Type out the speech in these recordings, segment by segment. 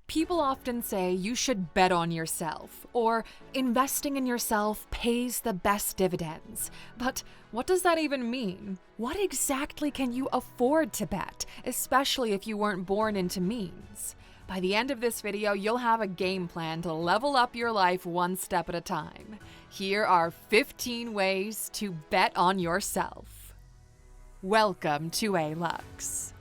People often say you should bet on yourself, or investing in yourself pays the best dividends. But what does that even mean? What exactly can you afford to bet, especially if you weren't born into means? By the end of this video, you'll have a game plan to level up your life one step at a time. Here are 15 ways to bet on yourself. Welcome to Alux.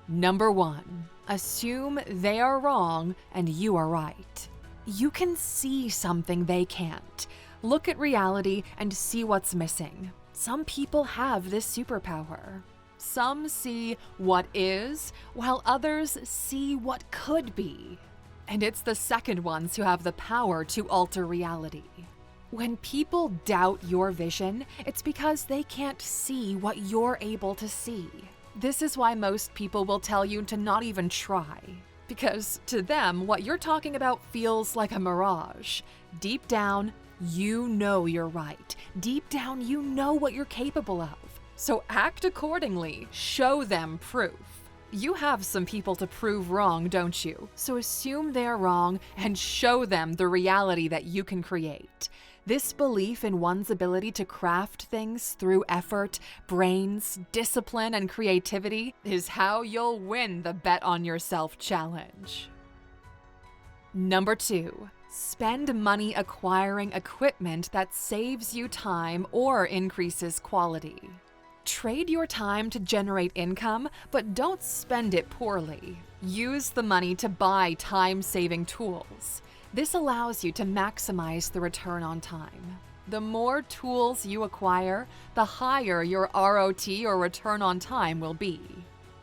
Number 1. Assume they are wrong and you are right. You can see something they can't. Look at reality and see what's missing. Some people have this superpower. Some see what is, while others see what could be. And it's the second ones who have the power to alter reality. When people doubt your vision, it's because they can't see what you're able to see. This is why most people will tell you to not even try. Because to them, what you're talking about feels like a mirage. Deep down, you know you're right. Deep down, you know what you're capable of. So act accordingly. Show them proof. You have some people to prove wrong, don't you? So assume they're wrong and show them the reality that you can create. This belief in one's ability to craft things through effort, brains, discipline, and creativity is how you'll win the Bet on Yourself challenge. Number 2. Spend money acquiring equipment that saves you time or increases quality. Trade your time to generate income, but don't spend it poorly. Use the money to buy time-saving tools. This allows you to maximize the return on time. The more tools you acquire, the higher your ROT or return on time will be.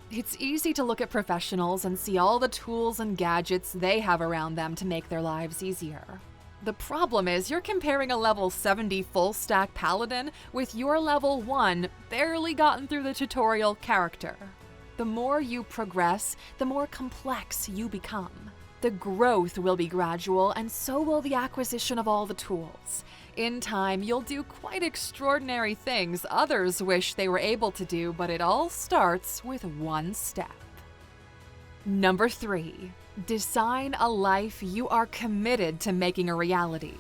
It's easy to look at professionals and see all the tools and gadgets they have around them to make their lives easier. The problem is you're comparing a level 70 full-stack paladin with your level 1 barely gotten through the tutorial character. The more you progress, the more complex you become. The growth will be gradual, and so will the acquisition of all the tools. In time, you'll do quite extraordinary things others wish they were able to do, but it all starts with one step. Number 3. Design a life you are committed to making a reality.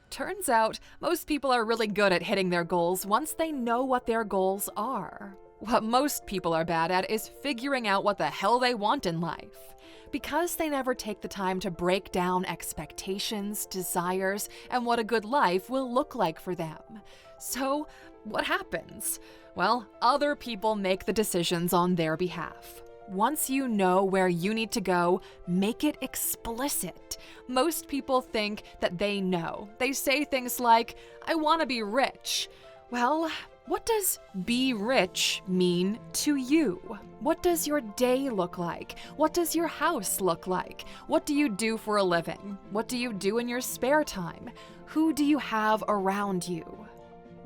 Turns out, most people are really good at hitting their goals once they know what their goals are. What most people are bad at is figuring out what the hell they want in life. Because they never take the time to break down expectations, desires, and what a good life will look like for them. So, what happens? Well, other people make the decisions on their behalf. Once you know where you need to go, make it explicit. Most people think that they know. They say things like, "I want to be rich." Well, what does be rich mean to you? What does your day look like? What does your house look like? What do you do for a living? What do you do in your spare time? Who do you have around you?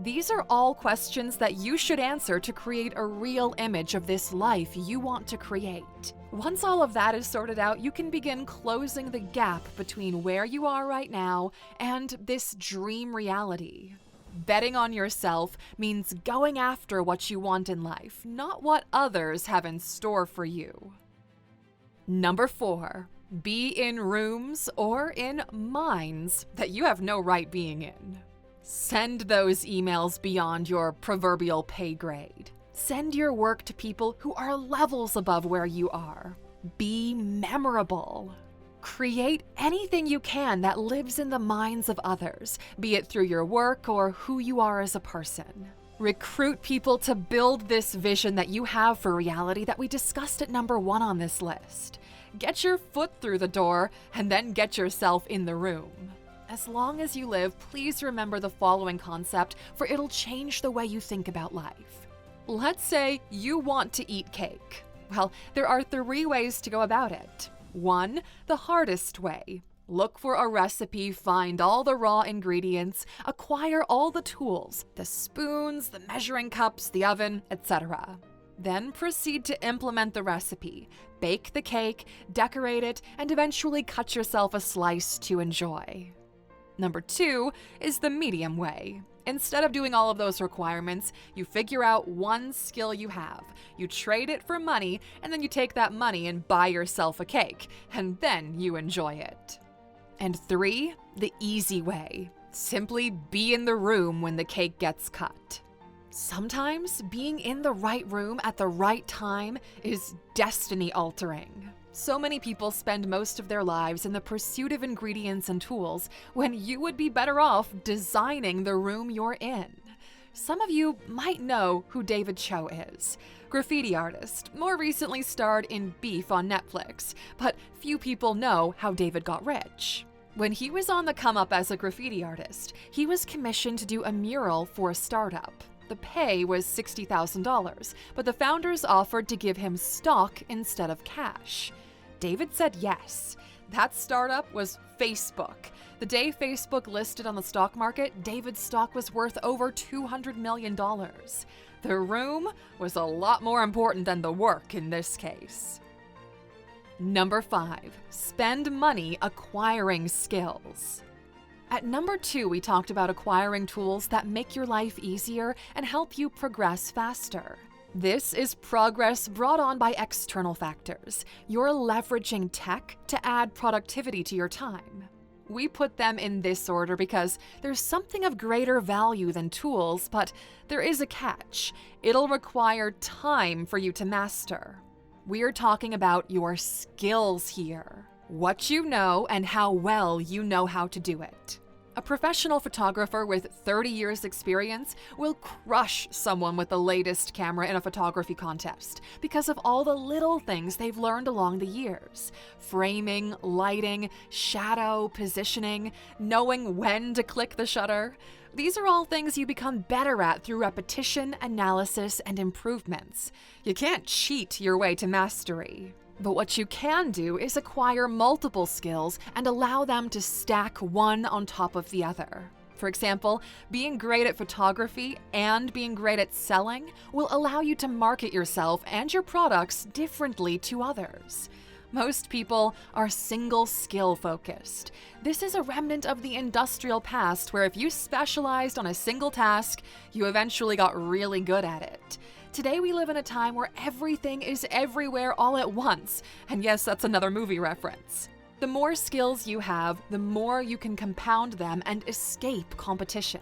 These are all questions that you should answer to create a real image of this life you want to create. Once all of that is sorted out, you can begin closing the gap between where you are right now and this dream reality. Betting on yourself means going after what you want in life, not what others have in store for you. Number 4. Be in rooms or in minds that you have no right being in. Send those emails beyond your proverbial pay grade. Send your work to people who are levels above where you are. Be memorable. Create anything you can that lives in the minds of others, be it through your work or who you are as a person. Recruit people to build this vision that you have for reality that we discussed at number 1 on this list. Get your foot through the door and then get yourself in the room. As long as you live, please remember the following concept, for it'll change the way you think about life. Let's say you want to eat cake. Well, there are 3 ways to go about it. 1. The hardest way. Look for a recipe, find all the raw ingredients, acquire all the tools, the spoons, the measuring cups, the oven, etc. Then proceed to implement the recipe, bake the cake, decorate it, and eventually cut yourself a slice to enjoy. Number 2 is the medium way. Instead of doing all of those requirements, you figure out one skill you have, you trade it for money, and then you take that money and buy yourself a cake, and then you enjoy it. And 3, the easy way. Simply be in the room when the cake gets cut. Sometimes being in the right room at the right time is destiny altering. So many people spend most of their lives in the pursuit of ingredients and tools when you would be better off designing the room you're in. Some of you might know who David Cho is. Graffiti artist, more recently starred in Beef on Netflix, but few people know how David got rich. When he was on the come up as a graffiti artist, he was commissioned to do a mural for a startup. The pay was $60,000, but the founders offered to give him stock instead of cash. David said yes. That startup was Facebook. The day Facebook listed on the stock market, David's stock was worth over $200 million. The room was a lot more important than the work in this case. Number 5, spend money acquiring skills. At number 2, we talked about acquiring tools that make your life easier and help you progress faster. This is progress brought on by external factors. You're leveraging tech to add productivity to your time. We put them in this order because there's something of greater value than tools, but there is a catch. It'll require time for you to master. We're talking about your skills here. What you know and how well you know how to do it. A professional photographer with 30 years experience will crush someone with the latest camera in a photography contest because of all the little things they've learned along the years. Framing, lighting, shadow, positioning, knowing when to click the shutter. These are all things you become better at through repetition, analysis, and improvements. You can't cheat your way to mastery. But what you can do is acquire multiple skills and allow them to stack one on top of the other. For example, being great at photography and being great at selling will allow you to market yourself and your products differently to others. Most people are single skill focused. This is a remnant of the industrial past where if you specialized on a single task, you eventually got really good at it. Today we live in a time where everything is everywhere all at once. And yes, that's another movie reference. The more skills you have, the more you can compound them and escape competition.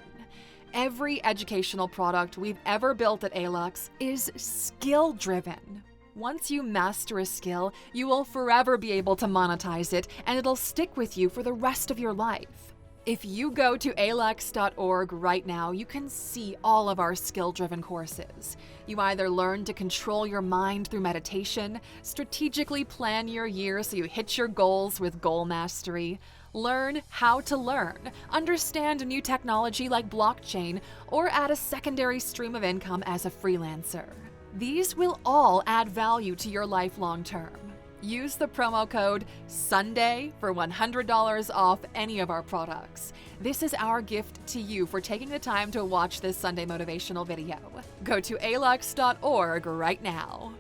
Every educational product we've ever built at Alux is skill-driven. Once you master a skill, you will forever be able to monetize it, and it'll stick with you for the rest of your life. If you go to Alux.org right now, you can see all of our skill-driven courses. You either learn to control your mind through meditation, strategically plan your year so you hit your goals with goal mastery, learn how to learn, understand new technology like blockchain, or add a secondary stream of income as a freelancer. These will all add value to your life long term. Use the promo code SUNDAY for $100 off any of our products. This is our gift to you for taking the time to watch this Sunday motivational video. Go to Alux.org right now.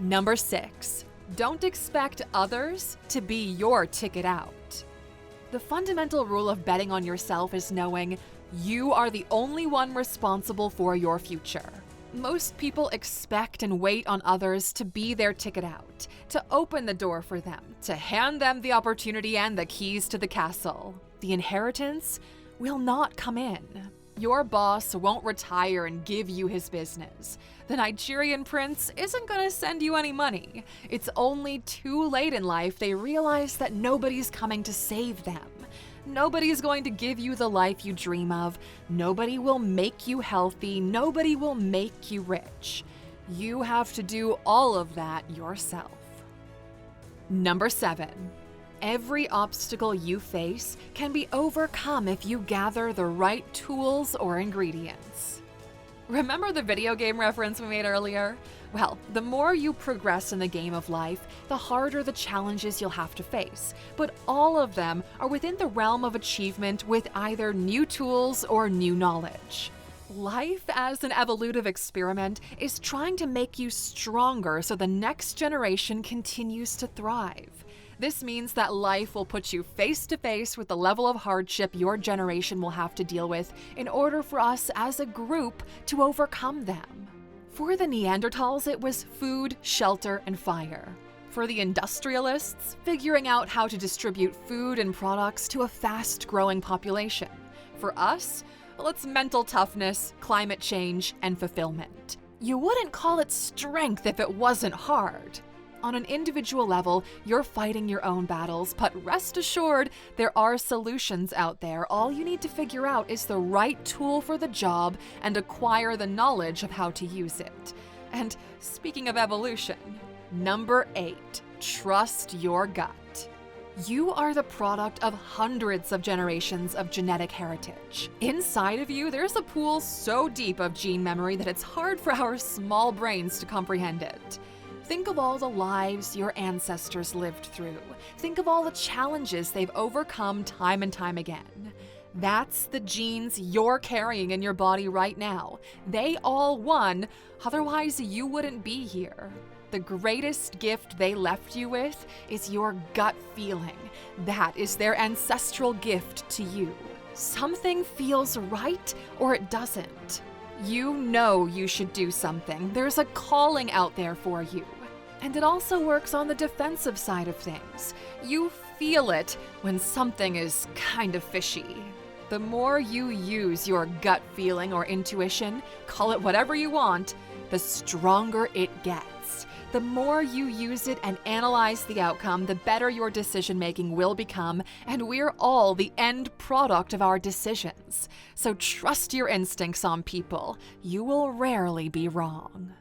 Number 6, don't expect others to be your ticket out. The fundamental rule of betting on yourself is knowing you are the only one responsible for your future. Most people expect and wait on others to be their ticket out, to open the door for them, to hand them the opportunity and the keys to the castle. The inheritance will not come in. Your boss won't retire and give you his business. The Nigerian prince isn't going to send you any money. It's only too late in life they realize that nobody's coming to save them. Nobody's going to give you the life you dream of. Nobody will make you healthy. Nobody will make you rich. You have to do all of that yourself. Number 7, every obstacle you face can be overcome if you gather the right tools or ingredients. Remember the video game reference we made earlier? Well, the more you progress in the game of life, the harder the challenges you'll have to face. But all of them are within the realm of achievement with either new tools or new knowledge. Life as an evolutive experiment is trying to make you stronger so the next generation continues to thrive. This means that life will put you face to face with the level of hardship your generation will have to deal with in order for us as a group to overcome them. For the Neanderthals, it was food, shelter, and fire. For the industrialists, figuring out how to distribute food and products to a fast-growing population. For us, well, it's mental toughness, climate change, and fulfillment. You wouldn't call it strength if it wasn't hard. On an individual level, you're fighting your own battles, but rest assured, there are solutions out there. All you need to figure out is the right tool for the job and acquire the knowledge of how to use it. And speaking of evolution, number 8, trust your gut. You are the product of hundreds of generations of genetic heritage. Inside of you, there's a pool so deep of gene memory that it's hard for our small brains to comprehend it. Think of all the lives your ancestors lived through. Think of all the challenges they've overcome time and time again. That's the genes you're carrying in your body right now. They all won, otherwise you wouldn't be here. The greatest gift they left you with is your gut feeling. That is their ancestral gift to you. Something feels right or it doesn't. You know you should do something. There's a calling out there for you. And it also works on the defensive side of things. You feel it when something is kind of fishy. The more you use your gut feeling or intuition, call it whatever you want, the stronger it gets. The more you use it and analyze the outcome, the better your decision-making will become, and we're all the end product of our decisions. So trust your instincts on people. You will rarely be wrong.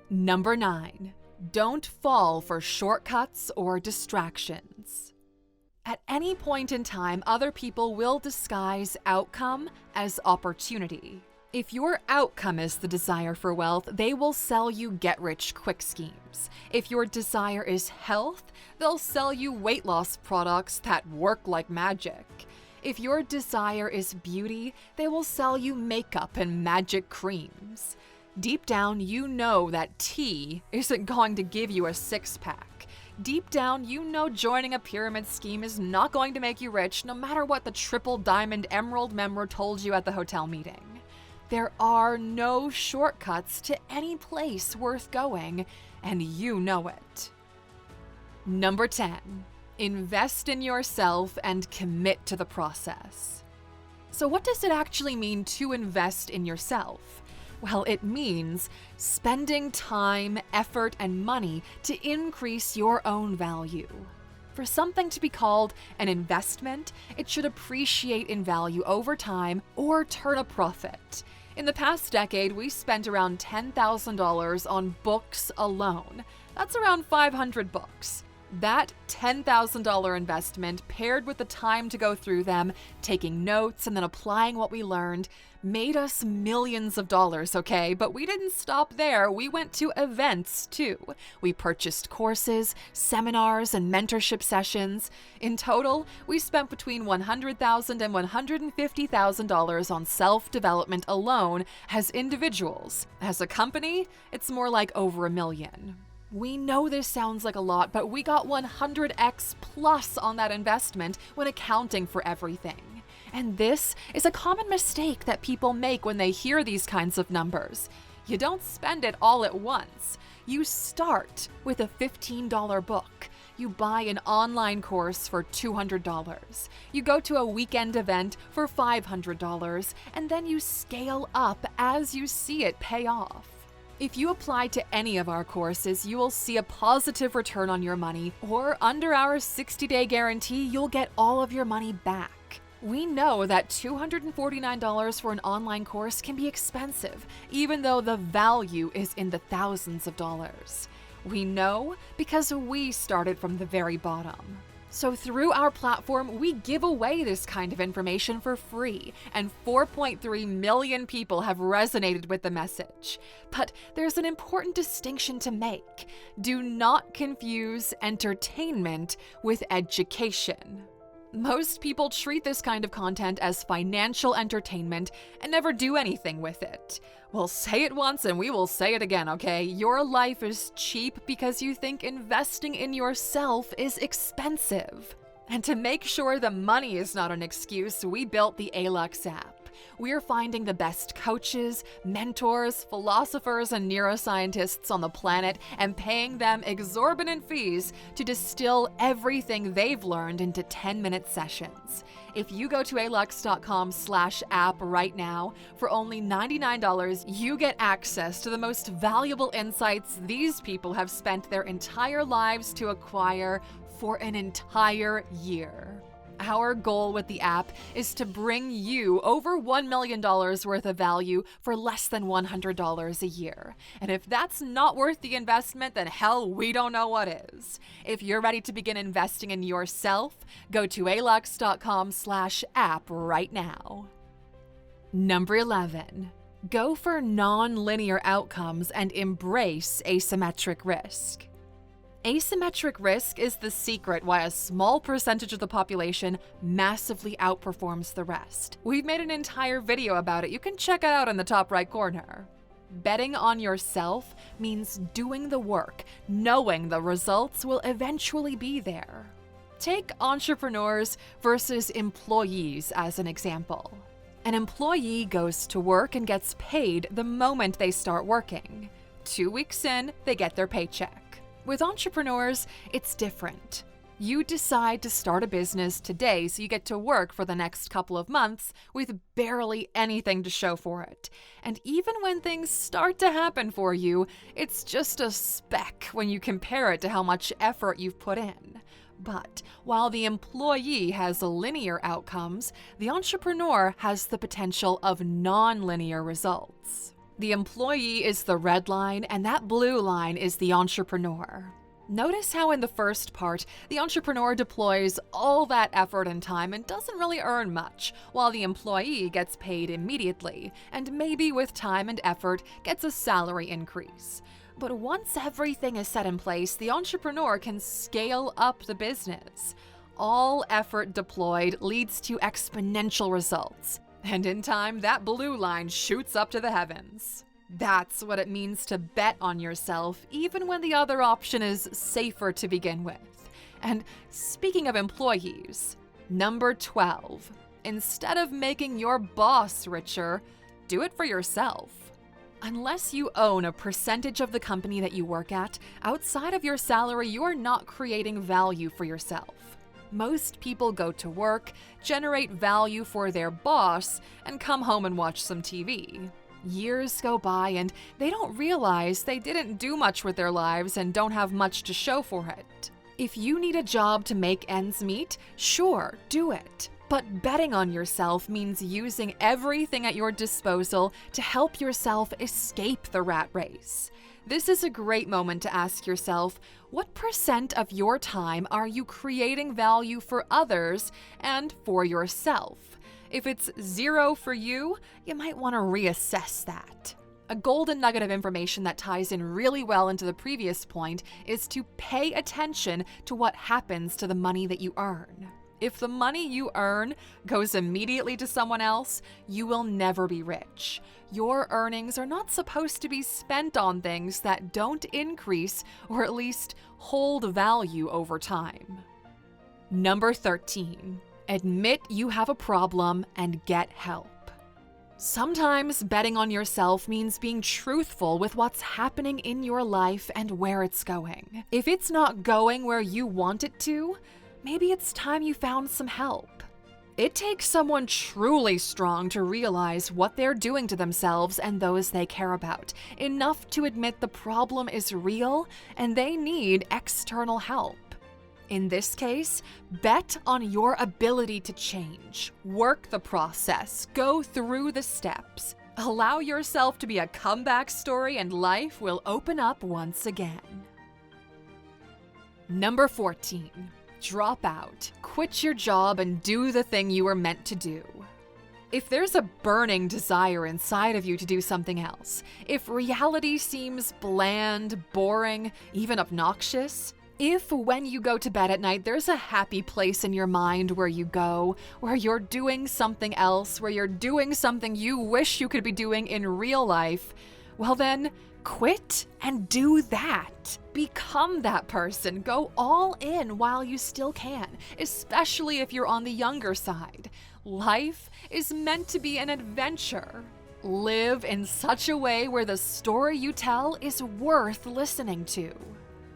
Number 9. Don't fall for shortcuts or distractions. At any point in time, other people will disguise outcome as opportunity. If your outcome is the desire for wealth, they will sell you get-rich-quick schemes. If your desire is health, they'll sell you weight loss products that work like magic. If your desire is beauty, they will sell you makeup and magic creams. Deep down, you know that tea isn't going to give you a six-pack. Deep down, you know joining a pyramid scheme is not going to make you rich, no matter what the triple diamond emerald member told you at the hotel meeting. There are no shortcuts to any place worth going, and you know it. Number 10, invest in yourself and commit to the process. So what does it actually mean to invest in yourself? Well, it means spending time, effort, and money to increase your own value. For something to be called an investment, it should appreciate in value over time or turn a profit. In the past decade, we spent around $10,000 on books alone. That's around 500 books. That $10,000 investment, paired with the time to go through them, taking notes and then applying what we learned, made us millions of dollars, okay? But we didn't stop there. We went to events, too. We purchased courses, seminars, and mentorship sessions. In total, we spent between $100,000 and $150,000 on self-development alone as individuals. As a company, it's more like over $1 million. We know this sounds like a lot, but we got 100x plus on that investment when accounting for everything. And this is a common mistake that people make when they hear these kinds of numbers. You don't spend it all at once. You start with a $15 book. You buy an online course for $200. You go to a weekend event for $500, and then you scale up as you see it pay off. If you apply to any of our courses, you will see a positive return on your money, or under our 60-day guarantee, you'll get all of your money back. We know that $249 for an online course can be expensive, even though the value is in the thousands of dollars. We know because we started from the very bottom. So through our platform, we give away this kind of information for free, and 4.3 million people have resonated with the message. But there's an important distinction to make. Do not confuse entertainment with education. Most people treat this kind of content as financial entertainment and never do anything with it. We'll say it once and we will say it again, okay? Your life is cheap because you think investing in yourself is expensive. And to make sure the money is not an excuse, we built the Alux app. We're finding the best coaches, mentors, philosophers, and neuroscientists on the planet and paying them exorbitant fees to distill everything they've learned into 10-minute sessions. If you go to Alux.com/app right now, for only $99, you get access to the most valuable insights these people have spent their entire lives to acquire for an entire year. Our goal with the app is to bring you over $1 million worth of value for less than $100 a year. And if that's not worth the investment, then hell, we don't know what is. If you're ready to begin investing in yourself, go to Alux.com/app right now. Number 11. Go for non-linear outcomes and embrace asymmetric risk. Asymmetric risk is the secret why a small percentage of the population massively outperforms the rest. We've made an entire video about it. You can check it out in the top right corner. Betting on yourself means doing the work, knowing the results will eventually be there. Take entrepreneurs versus employees as an example. An employee goes to work and gets paid the moment they start working. 2 weeks in, they get their paycheck. With entrepreneurs, it's different. You decide to start a business today, so you get to work for the next couple of months with barely anything to show for it. And even when things start to happen for you, it's just a speck when you compare it to how much effort you've put in. But while the employee has linear outcomes, the entrepreneur has the potential of non-linear results. The employee is the red line, and that blue line is the entrepreneur. Notice how in the first part, the entrepreneur deploys all that effort and time and doesn't really earn much, while the employee gets paid immediately, and maybe with time and effort gets a salary increase. But once everything is set in place, the entrepreneur can scale up the business. All effort deployed leads to exponential results. And in time, that blue line shoots up to the heavens. That's what it means to bet on yourself, even when the other option is safer to begin with. And speaking of employees, number 12. Instead of making your boss richer, do it for yourself. Unless you own a percentage of the company that you work at, outside of your salary, you are not creating value for yourself. Most people go to work, generate value for their boss, and come home and watch some TV. Years go by and they don't realize they didn't do much with their lives and don't have much to show for it. If you need a job to make ends meet, sure, do it. But betting on yourself means using everything at your disposal to help yourself escape the rat race. This is a great moment to ask yourself, what % of your time are you creating value for others and for yourself? If it's 0 for you, you might want to reassess that. A golden nugget of information that ties in really well into the previous point is to pay attention to what happens to the money that you earn. If the money you earn goes immediately to someone else, you will never be rich. Your earnings are not supposed to be spent on things that don't increase or at least hold value over time. Number 13. Admit you have a problem and get help. Sometimes betting on yourself means being truthful with what's happening in your life and where it's going. If it's not going where you want it to, maybe it's time you found some help. It takes someone truly strong to realize what they're doing to themselves and those they care about, enough to admit the problem is real and they need external help. In this case, bet on your ability to change. Work the process, go through the steps. Allow yourself to be a comeback story and life will open up once again. Number 14. Drop out. Quit your job and do the thing you were meant to do. If there's a burning desire inside of you to do something else, if reality seems bland, boring, even obnoxious, If when you go to bed at night, there's a happy place in your mind where you go, where you're doing something else, where you're doing something you wish you could be doing in real life, well then, quit and do that. Become that person. Go all in while you still can, especially if you're on the younger side. Life is meant to be an adventure. Live in such a way where the story you tell is worth listening to.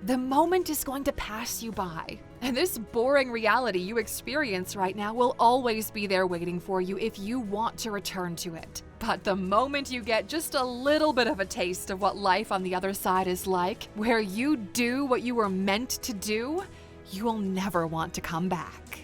The moment is going to pass you by, and this boring reality you experience right now will always be there waiting for you if you want to return to it. But the moment you get just a little bit of a taste of what life on the other side is like, where you do what you were meant to do, you will never want to come back.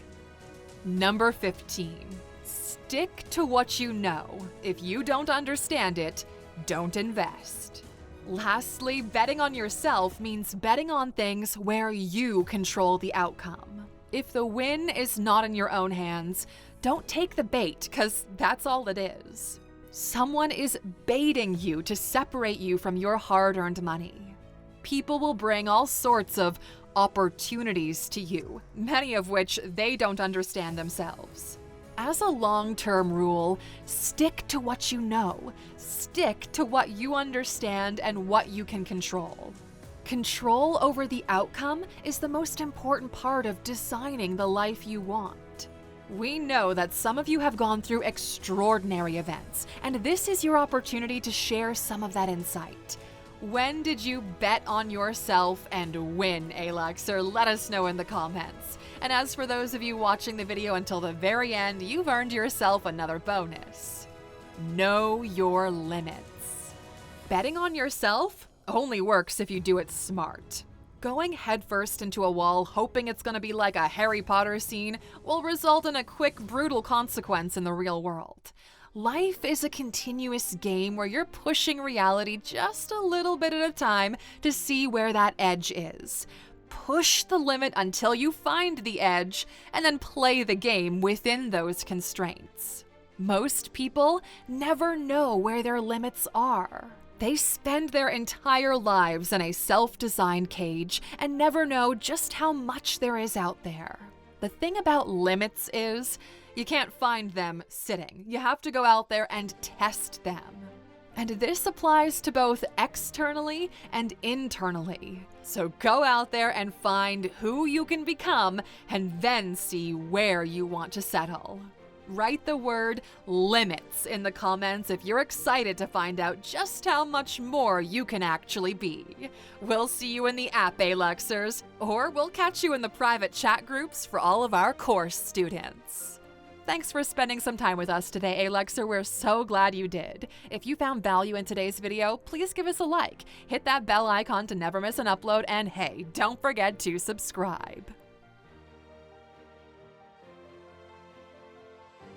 Number 15. Stick to what you know. If you don't understand it, don't invest. Lastly, betting on yourself means betting on things where you control the outcome. If the win is not in your own hands, don't take the bait, because that's all it is. Someone is baiting you to separate you from your hard-earned money. People will bring all sorts of opportunities to you, many of which they don't understand themselves. As a long-term rule, stick to what you know. Stick to what you understand and what you can control. Control over the outcome is the most important part of designing the life you want. We know that some of you have gone through extraordinary events, and this is your opportunity to share some of that insight. When did you bet on yourself and win, Aluxer? Let us know in the comments. And as for those of you watching the video until the very end, you've earned yourself another bonus. Know your limits. Betting on yourself only works if you do it smart. Going headfirst into a wall hoping it's going to be like a Harry Potter scene will result in a quick, brutal consequence in the real world. Life is a continuous game where you're pushing reality just a little bit at a time to see where that edge is. Push the limit until you find the edge, and then play the game within those constraints. Most people never know where their limits are. They spend their entire lives in a self-designed cage and never know just how much there is out there. The thing about limits is, you can't find them sitting. You have to go out there and test them. And this applies to both externally and internally. So go out there and find who you can become and then see where you want to settle. Write the word limits in the comments if you're excited to find out just how much more you can actually be. We'll see you in the app, Aluxers, or we'll catch you in the private chat groups for all of our course students. Thanks for spending some time with us today, Aluxer. We're so glad you did. If you found value in today's video, please give us a like, hit that bell icon to never miss an upload, and hey, don't forget to subscribe.